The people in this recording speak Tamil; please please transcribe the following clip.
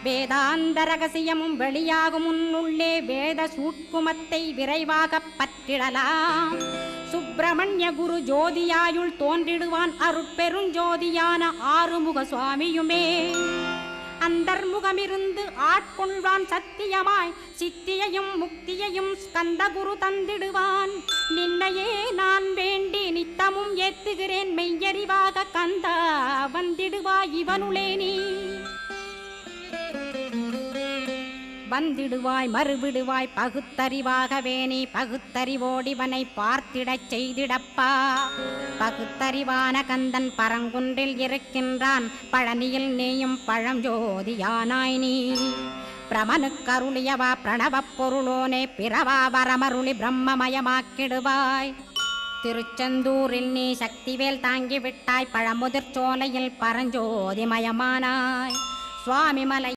வேதாந்த ரகசியமும் வெளியாகும் முன்னுள்ளே வேத சூட்குமத்தை விரைவாக பற்றிடலாம். சுப்பிரமணிய குரு ஜோதியாயுள் தோன்றிடுவான் அருட்பெருஞ்சோதியான ஆறுமுக சுவாமியுமே. அந்தர்முகமிருந்து ஆட்கொள்வான் சத்தியமாய் சித்தியையும் முக்தியையும் ஸ்கந்த குரு தந்திடுவான். நின்னையே நான் வேண்டி நித்தமும் ஏத்துகிறேன் மெய்யறிவாக கந்தா வந்திடுவாய் இவனுளே நீ. வந்திடுவாய் மறுவிடுவாய் பகுத்தறிவாகவே நீ பகுத்தறிவோடிவனை பார்த்திடச் செய்திடப்பா. பகுத்தறிவான கந்தன் பரங்குன்றில் இருக்கின்றான் பழனியில் நீயும் பழஞ்சோதியானாய் நீ. பிரமனுக்கருளியவா பிரணவப் பொருளோனே பிறவா வரமருளி பிரம்மமயமாக்கிடுவாய். திருச்செந்தூரில் நீ சக்திவேல் தாங்கிவிட்டாய் பழமுதிர் சோலையில் பரஞ்சோதிமயமானாய். சுவாமிமலை